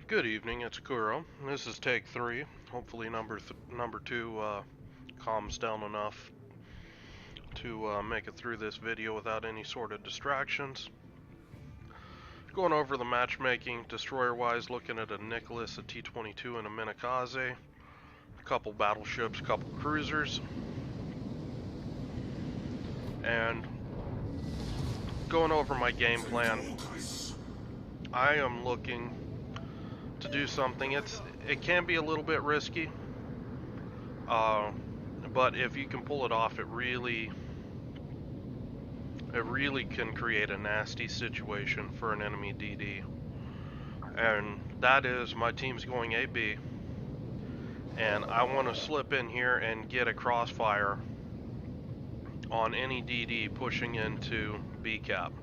Good evening, it's Kuro. This is take 3. Hopefully number 2 calms down enough to make it through this video without any sort of distractions. Going over the matchmaking, destroyer-wise, looking at a Nicholas, a T-22, and a Minakaze. A couple battleships, a couple cruisers. And going over my game plan, I am looking to do something. It can be a little bit risky, but if you can pull it off, it really can create a nasty situation for an enemy DD. And that is, my team's going AB, and I want to slip in here and get a crossfire on any DD pushing into B cap.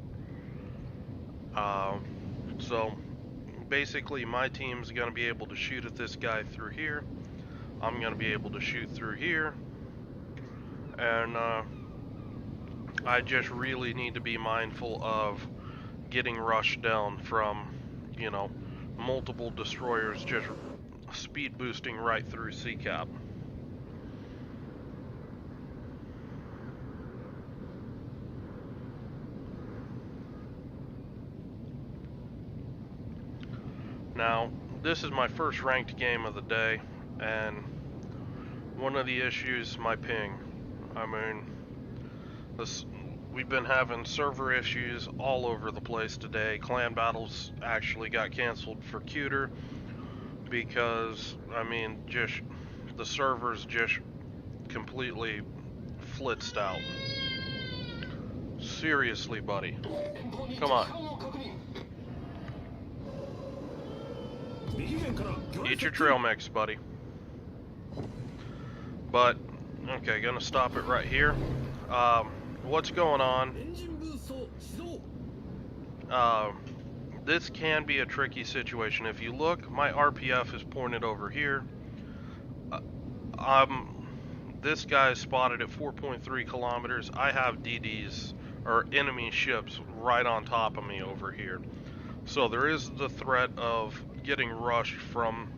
So basically my team's going to be able to shoot at this guy through here. I'm going to be able to shoot through here, and I just really need to be mindful of getting rushed down from, you know, multiple destroyers just speed boosting right through C cap. Now, this is my first ranked game of the day, and one of the issues, my ping. I mean, we've been having server issues all over the place today. Clan battles actually got canceled for Cuter because, I mean, just the servers just completely flitzed out. Seriously, buddy. Come on. Eat your trail mix, buddy. But, okay, gonna stop it right here. What's going on? This can be a tricky situation. If you look, my RPF is pointed over here. This guy's spotted at 4.3 kilometers. I have DDs, or enemy ships, right on top of me over here. So there is the threat of getting rushed from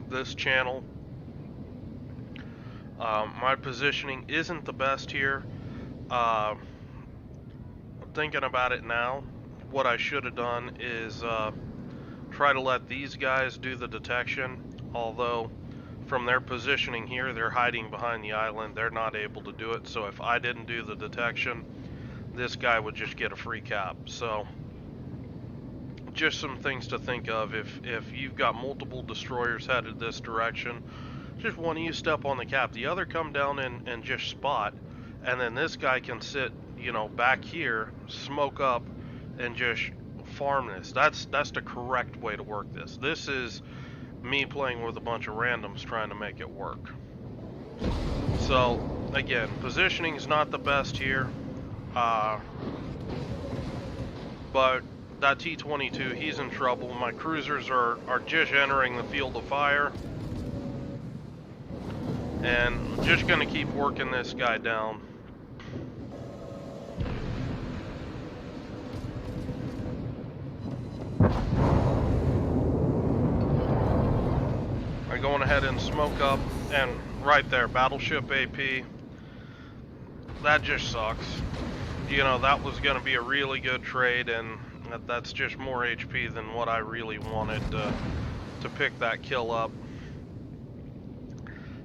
this channel. My positioning isn't the best here. Thinking about it now, what I should have done is try to let these guys do the detection, although from their positioning here, they're hiding behind the island. They're not able to do it, so if I didn't do the detection, this guy would just get a free cap. So just some things to think of. If you've got multiple destroyers headed this direction, just one of you step on the cap, the other come down and just spot, and then this guy can sit, you know, back here, smoke up, and just farm this. That's the correct way to work this. This is me playing with a bunch of randoms trying to make it work. So again, positioning's not the best here, but that T-22, he's in trouble. My cruisers are just entering the field of fire, and just gonna keep working this guy down. I'm going ahead and smoke up, and right there, battleship AP. That just sucks. You know, that was gonna be a really good trade, and that's just more HP than what I really wanted to pick that kill up.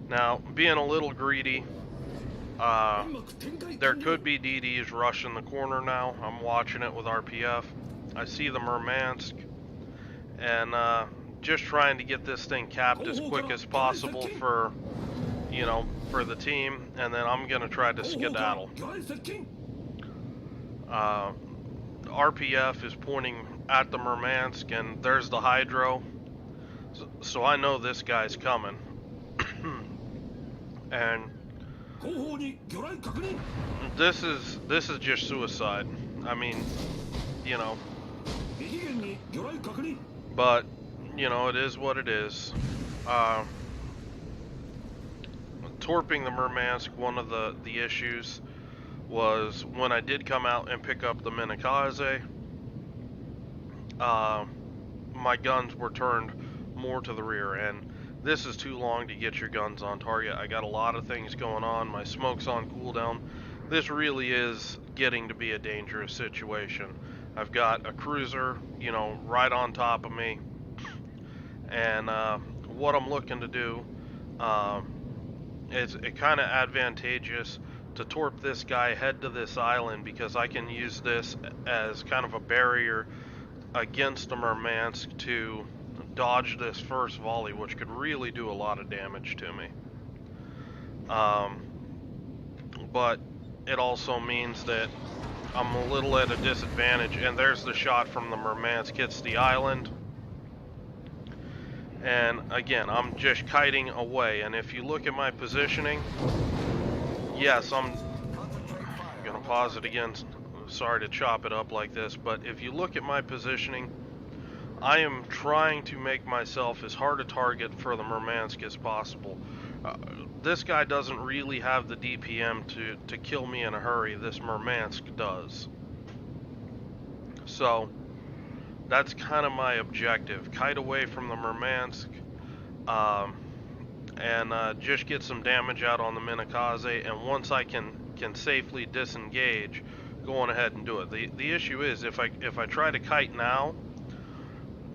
Now, being a little greedy, there could be DDs rushing the corner now. I'm watching it with RPF. I see the Murmansk, and just trying to get this thing capped as quick as possible for, you know, for the team, and then I'm gonna try to skedaddle. RPF is pointing at the Murmansk, and there's the Hydro, so I know this guy's coming. And this is just suicide. I mean, you know, but you know, it is what it is. Torping the Murmansk, one of the issues was when I did come out and pick up the Minakaze, my guns were turned more to the rear, and this is too long to get your guns on target. I got a lot of things going on. My smoke's on cooldown. This really is getting to be a dangerous situation. I've got a cruiser, you know, right on top of me, and what I'm looking to do is it kind of advantageous to torp this guy head to this island, because I can use this as kind of a barrier against the Murmansk to dodge this first volley, which could really do a lot of damage to me. But it also means that I'm a little at a disadvantage, and there's the shot from the Murmansk, hits the island. And again, I'm just kiting away, and if you look at my positioning, yes, I'm gonna pause it again, sorry to chop it up like this, but if you look at my positioning, I am trying to make myself as hard a target for the Murmansk as possible. This guy doesn't really have the DPM to kill me in a hurry. This Murmansk does. So that's kind of my objective. Kite away from the Murmansk, and just get some damage out on the Minakaze, and once I can safely disengage, go on ahead and do it. The issue is, if I try to kite now,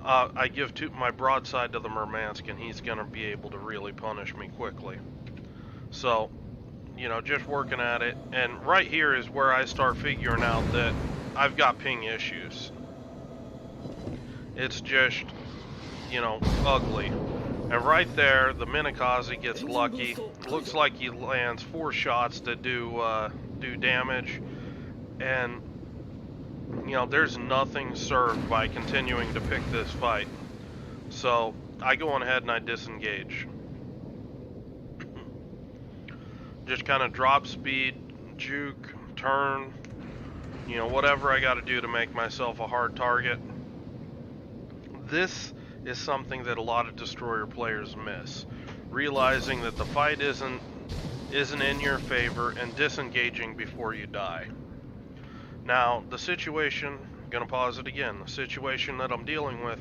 I give my broadside to the Murmansk, and he's going to be able to really punish me quickly. So, you know, just working at it. And right here is where I start figuring out that I've got ping issues. It's just, you know, ugly. And right there, the Minakaze gets lucky. Looks like he lands 4 shots that do damage. And you know, there's nothing served by continuing to pick this fight. So I go on ahead and I disengage. Just kind of drop speed, juke, turn, you know, whatever I got to do to make myself a hard target. This is something that a lot of destroyer players miss, realizing that the fight isn't in your favor and disengaging before you die. Now, the situation, I'm going to pause it again, the situation that I'm dealing with,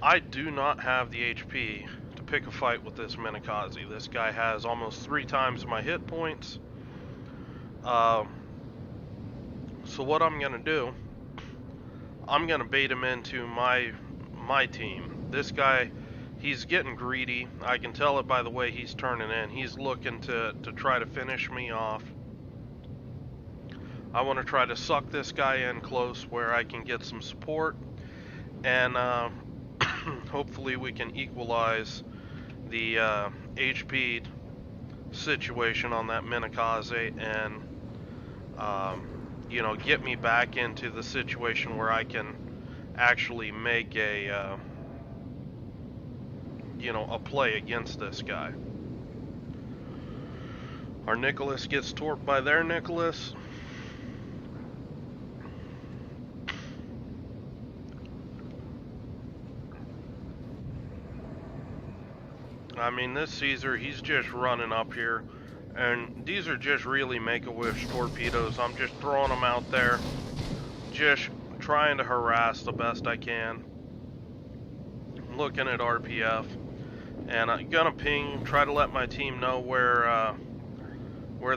I do not have the HP to pick a fight with this Minakaze. This guy has almost 3 times my hit points. So what I'm going to do, I'm going to bait him into my team. This guy, he's getting greedy. I can tell it by the way he's turning in. He's looking to try to finish me off. I want to try to suck this guy in close where I can get some support, and hopefully we can equalize the HP situation on that Minakaze, and you know, get me back into the situation where I can actually make a you know, a play against this guy. Our Nicholas gets torped by their Nicholas. I mean, this Caesar, he's just running up here, and these are just really make-a-wish torpedoes. I'm just throwing them out there, just trying to harass the best I can. Looking at RPF, and I'm gonna ping, try to let my team know where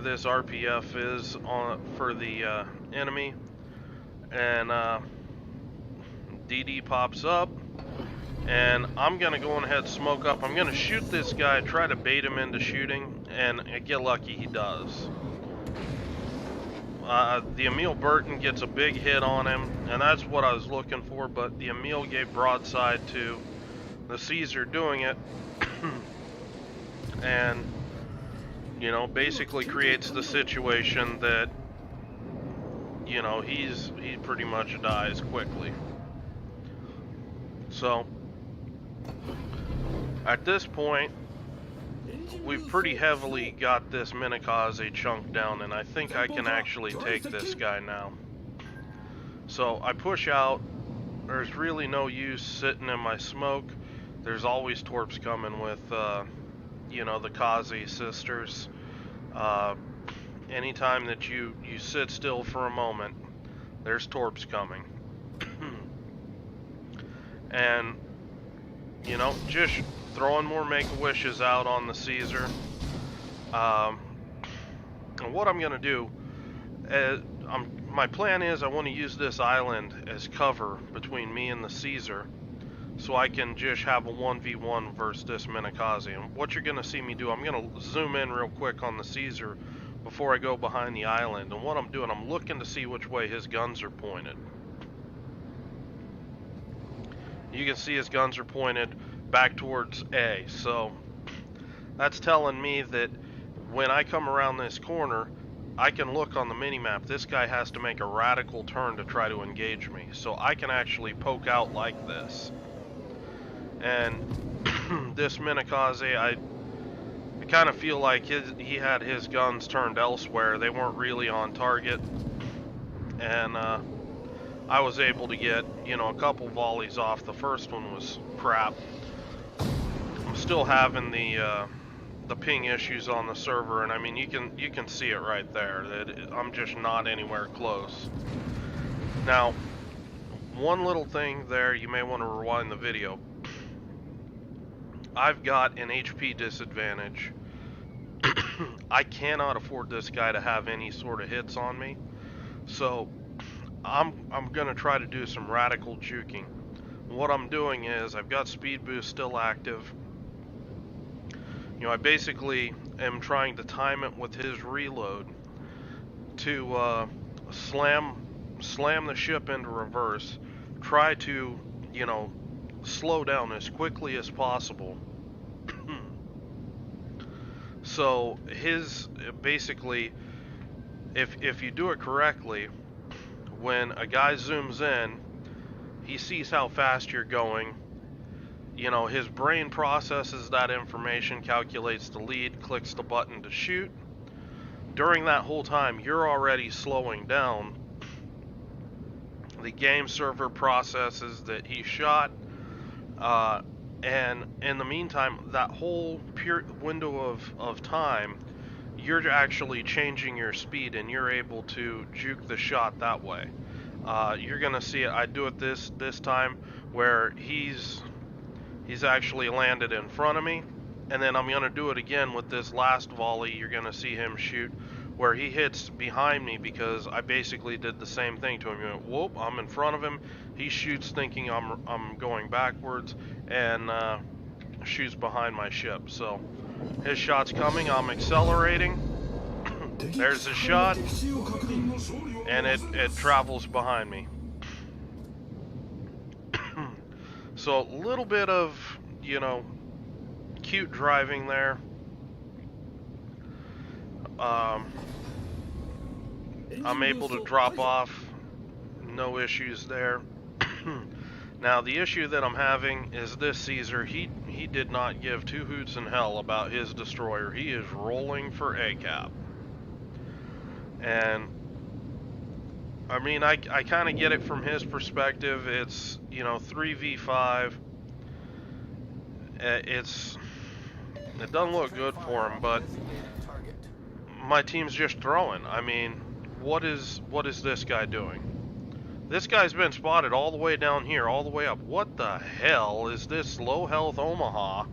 this RPF is for the enemy, and DD pops up. And I'm going to go on ahead, smoke up. I'm going to shoot this guy, try to bait him into shooting, and get lucky he does. The Emil Burton gets a big hit on him, and that's what I was looking for, but the Emil gave broadside to the Caesar doing it, and, you know, basically creates the situation that, you know, he pretty much dies quickly. So at this point, we've pretty heavily got this Minakaze chunked down, and I think I can actually take this guy now. So I push out. There's really no use sitting in my smoke. There's always torps coming with, you know, the Kazi sisters. Anytime that you sit still for a moment, there's torps coming. And you know, just throwing more Make-A-Wishes out on the Caesar. And what I'm going to do, my plan is I want to use this island as cover between me and the Caesar, so I can just have a 1v1 versus this Minakaze. And what you're going to see me do, I'm going to zoom in real quick on the Caesar before I go behind the island. And what I'm doing, I'm looking to see which way his guns are pointed. You can see his guns are pointed back towards A. So that's telling me that when I come around this corner, I can look on the minimap. This guy has to make a radical turn to try to engage me. So I can actually poke out like this. And this Minakaze, I kind of feel like he had his guns turned elsewhere. They weren't really on target. And I was able to get, you know, a couple volleys off. The first one was crap. I'm still having the ping issues on the server, and I mean, you can see it right there that I'm just not anywhere close. Now, one little thing there, you may want to rewind the video. I've got an HP disadvantage. I cannot afford this guy to have any sort of hits on me, so I'm gonna try to do some radical juking. What I'm doing is I've got speed boost still active. You know, I basically am trying to time it with his reload to slam the ship into reverse, try to, you know, slow down as quickly as possible. So his, basically, if you do it correctly, when a guy zooms in, he sees how fast you're going. You know, his brain processes that information, calculates the lead, clicks the button to shoot. During that whole time, you're already slowing down. The game server processes that he shot, and in the meantime, that whole window of time, you're actually changing your speed, and you're able to juke the shot that way. You're gonna see it. I do it this time where he's actually landed in front of me, and then I'm gonna do it again with this last volley. You're gonna see him shoot where he hits behind me, because I basically did the same thing to him. He went, whoop, I'm in front of him. He shoots thinking I'm going backwards, and shoots behind my ship. So his shot's coming, I'm accelerating. There's a shot, and it travels behind me. So a little bit of, you know, cute driving there. I'm able to drop off, no issues there. Now the issue that I'm having is this Caesar, he did not give two hoots in hell about his destroyer. He is rolling for ACAP. And I mean, I kind of get it from his perspective. It's, you know, 3v5. It doesn't look good for him, but my team's just throwing. I mean, what is this guy doing? This guy's been spotted all the way down here, all the way up. What the hell is this low health Omaha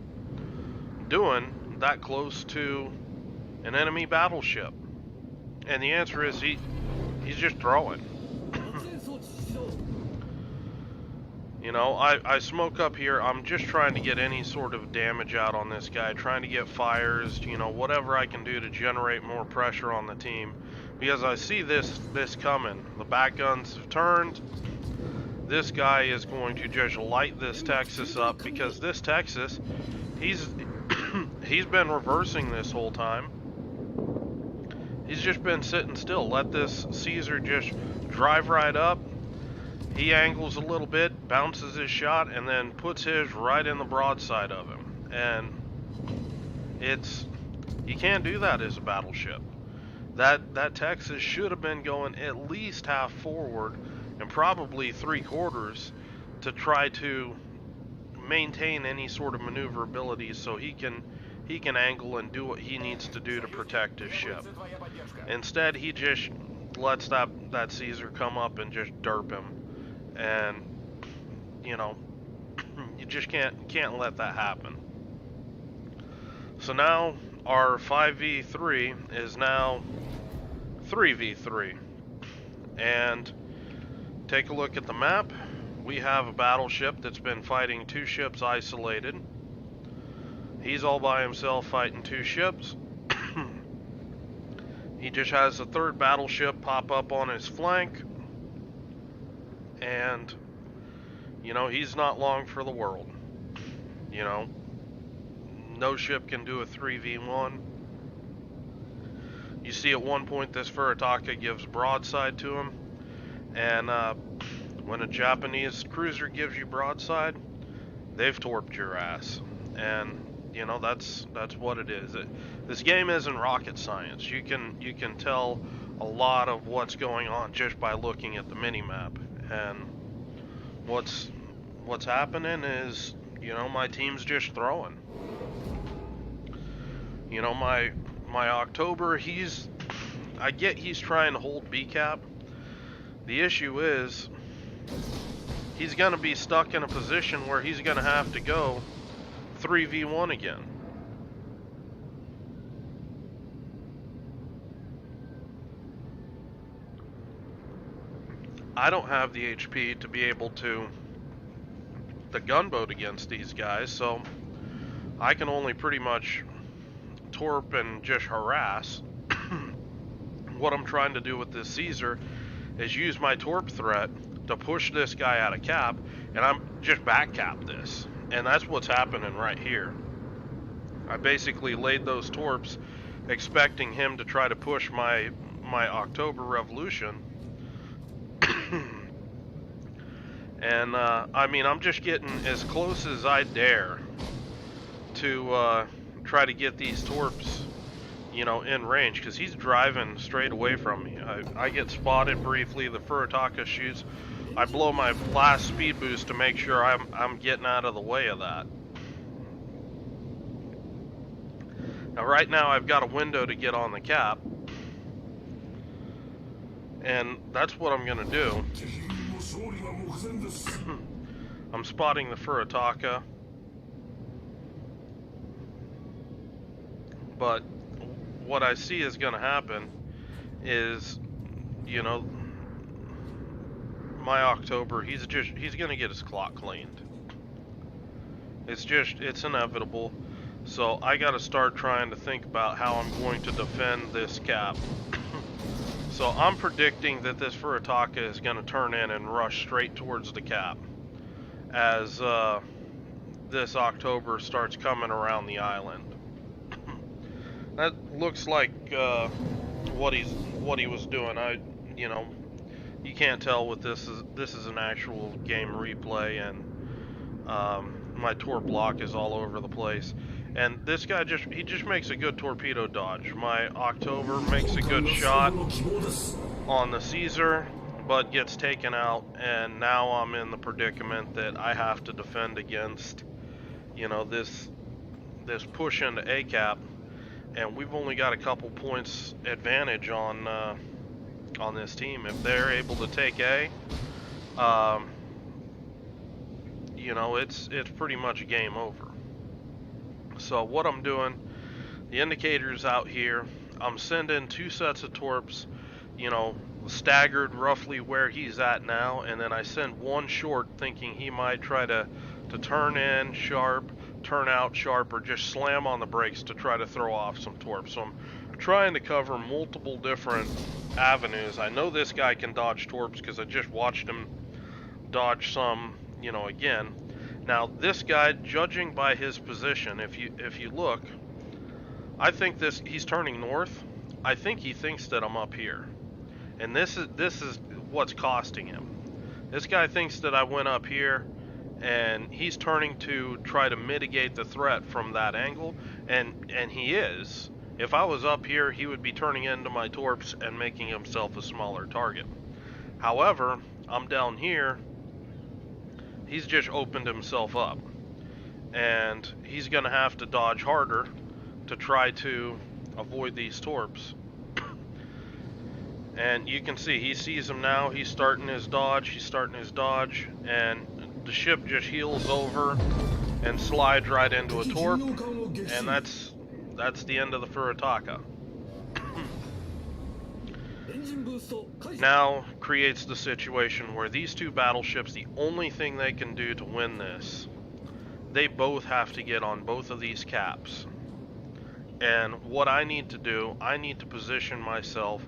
doing that close to an enemy battleship? And the answer is he's just throwing. You know, I smoke up here. I'm just trying to get any sort of damage out on this guy, trying to get fires, you know, whatever I can do to generate more pressure on the team. Because I see this coming. The back guns have turned. This guy is going to just light this Texas up, because this Texas, he's been reversing this whole time. He's just been sitting still. Let this Caesar just drive right up. He angles a little bit, bounces his shot, and then puts his right in the broadside of him. And you can't do that as a battleship. That Texas should have been going at least half forward and probably 3/4 to try to maintain any sort of maneuverability, so he can angle and do what he needs to do to protect his ship. Instead, he just lets that Caesar come up and just derp him. And, you know, You just can't let that happen. So now our 5v3 is now 3v3. And take a look at the map. We have a battleship that's been fighting 2 ships isolated. He's all by himself fighting 2 ships. He just has a 3rd battleship pop up on his flank. And, you know, he's not long for the world. You know, no ship can do a 3v1. You see at one point this Furitaka gives broadside to him. And when a Japanese cruiser gives you broadside, they've torped your ass. And you know, that's what it is. This game isn't rocket science. You can tell a lot of what's going on just by looking at the mini-map. And what's happening is, you know, my team's just throwing. You know, my October, I get he's trying to hold B cap. The issue is he's going to be stuck in a position where he's going to have to go 3v1 again. I don't have the HP to be able to the gunboat against these guys, so I can only pretty much torp and just harass. What I'm trying to do with this Caesar is use my torp threat to push this guy out of cap, and I'm just back cap this. And that's what's happening right here. I basically laid those torps expecting him to try to push my October Revolution. And I mean, I'm just getting as close as I dare to try to get these torps, you know, in range, because he's driving straight away from me. I get spotted briefly, the Furitaka shoots. I blow my last speed boost to make sure I'm getting out of the way of that. Now right now I've got a window to get on the cap, and that's what I'm gonna do. I'm spotting the Furitaka, but what I see is gonna happen is, you know, my October, he's gonna get his clock cleaned. It's inevitable. So I gotta start trying to think about how I'm going to defend this cap. So I'm predicting that this Furitaka is gonna turn in and rush straight towards the cap as this October starts coming around the island. That looks like what he was doing. You know, you can't tell what this is an actual game replay, and my torp block is all over the place. And this guy just makes a good torpedo dodge. My October makes a good shot on the Caesar, but gets taken out, and now I'm in the predicament that I have to defend against, you know, this push into A cap, and we've only got a couple points advantage on this team. If they're able to take A, you know, it's pretty much game over. So what I'm doing, the indicator's out here. I'm sending 2 sets of torps, you know, staggered roughly where he's at now, and then I send 1 short thinking he might try to turn in sharp, turn out sharp, or just slam on the brakes to try to throw off some torps. So I'm trying to cover multiple different avenues. I know this guy can dodge torps because I just watched him dodge some, you know, again. Now this guy, judging by his position, if you look, I think he's turning north. I think he thinks that I'm up here, and this is what's costing him. This guy thinks that I went up here, and he's turning to try to mitigate the threat from that angle, and he is. If I was up here, he would be turning into my torps and making himself a smaller target. However, I'm down here. He's just opened himself up, and he's gonna have to dodge harder to try to avoid these torps. And you can see he sees him now. He's starting his dodge, and the ship just heels over and slides right into a torp, and that's the end of the Furitaka. Now creates the situation where these two battleships, the only thing they can do to win this, they both have to get on both of these caps. And what I need to do, I need to position myself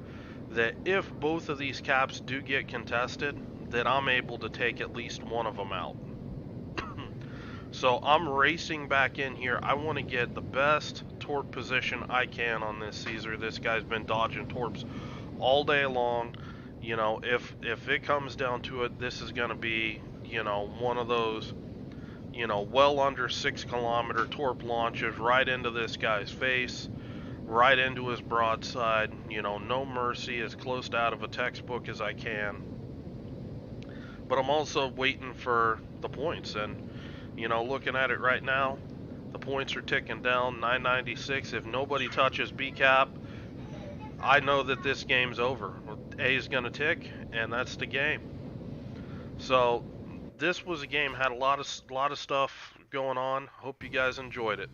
that if both of these caps do get contested, that I'm able to take at least one of them out. So I'm racing back in here. I want to get the best torp position I can on this Caesar. This guy's been dodging torps all day long. You know, if it comes down to it, this is going to be, you know, one of those, you know, well under 6 kilometer torp launches right into this guy's face, right into his broadside. You know, no mercy, as close to out of a textbook as I can. But I'm also waiting for the points, and you know, looking at it right now, the points are ticking down, 996. If nobody touches B cap, I know that this game's over. A is gonna tick, and that's the game. So this was a game, had a lot of stuff going on. Hope you guys enjoyed it.